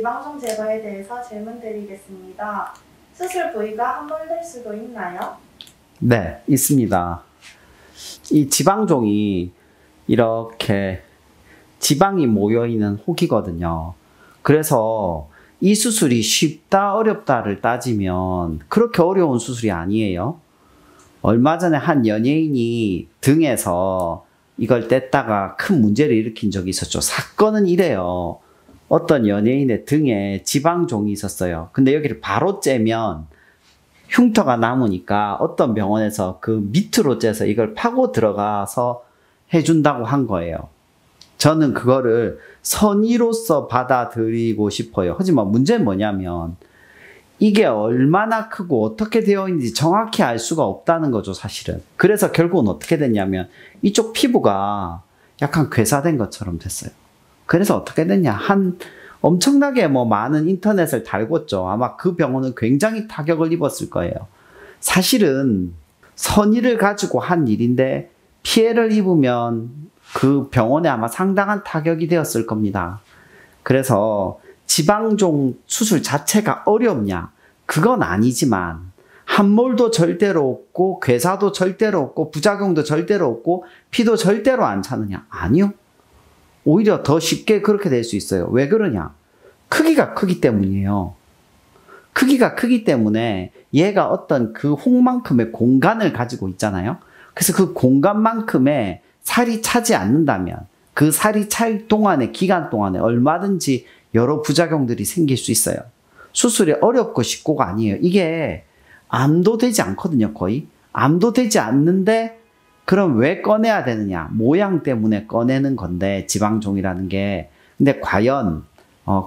지방종 제거에 대해서 질문 드리겠습니다. 수술 부위가 함몰될 수도 있나요? 네, 있습니다. 이 지방종이 이렇게 지방이 모여있는 혹이거든요. 그래서 이 수술이 쉽다 어렵다를 따지면 그렇게 어려운 수술이 아니에요. 얼마 전에 한 연예인이 등에서 이걸 뗐다가 큰 문제를 일으킨 적이 있었죠. 사건은 이래요. 어떤 연예인의 등에 지방종이 있었어요. 근데 여기를 바로 째면 흉터가 남으니까 어떤 병원에서 그 밑으로 째서 이걸 파고 들어가서 해준다고 한 거예요. 저는 그거를 선의로서 받아들이고 싶어요. 하지만 문제는 뭐냐면 이게 얼마나 크고 어떻게 되어 있는지 정확히 알 수가 없다는 거죠, 사실은. 그래서 결국은 어떻게 됐냐면 이쪽 피부가 약간 괴사된 것처럼 됐어요. 그래서 어떻게 됐냐. 엄청나게 많은 인터넷을 달궜죠. 아마 그 병원은 굉장히 타격을 입었을 거예요. 사실은 선의를 가지고 한 일인데 피해를 입으면 그 병원에 아마 상당한 타격이 되었을 겁니다. 그래서 지방종 수술 자체가 어렵냐? 그건 아니지만 함몰도 절대로 없고 괴사도 절대로 없고 부작용도 절대로 없고 피도 절대로 안 차느냐? 아니요. 오히려 더 쉽게 그렇게 될 수 있어요. 왜 그러냐? 크기가 크기 때문이에요. 크기가 크기 때문에 얘가 어떤 그 혹만큼의 공간을 가지고 있잖아요. 그래서 그 공간만큼의 살이 차지 않는다면 그 살이 찰 동안의 기간 동안에 얼마든지 여러 부작용들이 생길 수 있어요. 수술이 어렵고 쉽고가 아니에요. 이게 암도 되지 않거든요, 거의. 암도 되지 않는데 그럼 왜 꺼내야 되느냐? 모양 때문에 꺼내는 건데 지방종이라는 게. 근데 과연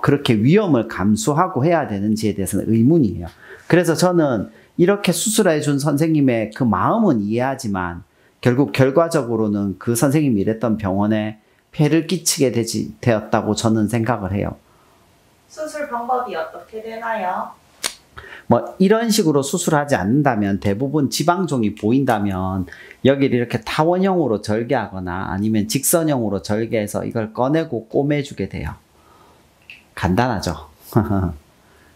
그렇게 위험을 감수하고 해야 되는지에 대해서는 의문이에요. 그래서 저는 이렇게 수술해 준 선생님의 그 마음은 이해하지만 결국 결과적으로는 그 선생님이 일했던 병원에 폐를 끼치게 되었다고 저는 생각을 해요. 수술 방법이 어떻게 되나요? 이런 식으로 수술하지 않는다면 대부분 지방종이 보인다면 여기를 이렇게 타원형으로 절개하거나 아니면 직선형으로 절개해서 이걸 꺼내고 꼬매주게 돼요. 간단하죠.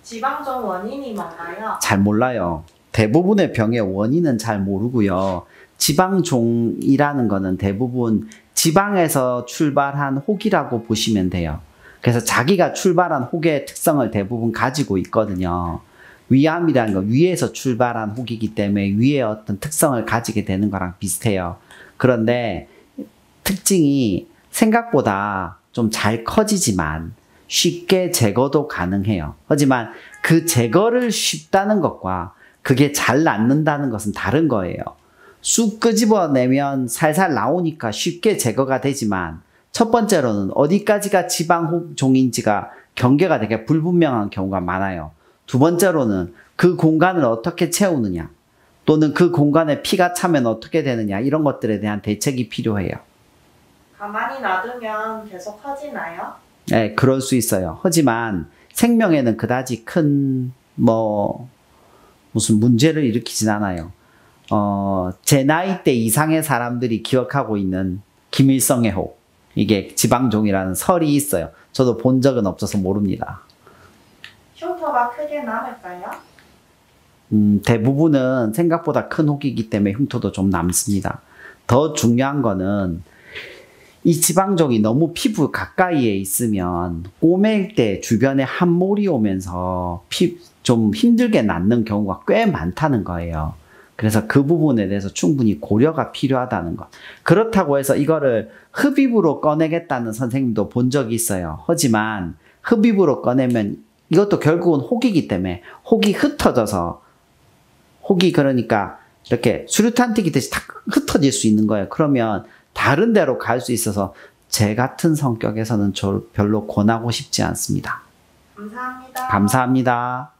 지방종 원인이 뭔가요? 잘 몰라요. 대부분의 병의 원인은 잘 모르고요. 지방종이라는 거는 대부분 지방에서 출발한 혹이라고 보시면 돼요. 그래서 자기가 출발한 혹의 특성을 대부분 가지고 있거든요. 위암이라는 건 위에서 출발한 혹이기 때문에 위에 어떤 특성을 가지게 되는 거랑 비슷해요. 그런데 특징이 생각보다 좀 잘 커지지만 쉽게 제거도 가능해요. 하지만 그 제거를 쉽다는 것과 그게 잘 낫는다는 것은 다른 거예요. 쑥 끄집어내면 살살 나오니까 쉽게 제거가 되지만 첫 번째로는 어디까지가 지방종인지가 경계가 되게 불분명한 경우가 많아요. 두 번째로는 그 공간을 어떻게 채우느냐 또는 그 공간에 피가 차면 어떻게 되느냐 이런 것들에 대한 대책이 필요해요. 가만히 놔두면 계속 커지나요? 네, 그럴 수 있어요. 하지만 생명에는 그다지 큰 무슨 문제를 일으키진 않아요. 제 나이대 이상의 사람들이 기억하고 있는 김일성의 혹, 이게 지방종이라는 설이 있어요. 저도 본 적은 없어서 모릅니다. 흉터가 크게 남을까요? 대부분은 생각보다 큰 혹이기 때문에 흉터도 좀 남습니다. 더 중요한 거는 이 지방종이 너무 피부 가까이에 있으면 꼬맬 때 주변에 함몰이 오면서 좀 힘들게 낫는 경우가 꽤 많다는 거예요. 그래서 그 부분에 대해서 충분히 고려가 필요하다는 것. 그렇다고 해서 이거를 흡입으로 꺼내겠다는 선생님도 본 적이 있어요. 하지만 흡입으로 꺼내면 이것도 결국은 혹이기 때문에 혹이 흩어져서 혹이 그러니까 이렇게 수류탄 튀기듯이 탁 흩어질 수 있는 거예요. 그러면 다른 데로 갈 수 있어서 제 같은 성격에서는 별로 권하고 싶지 않습니다. 감사합니다. 감사합니다.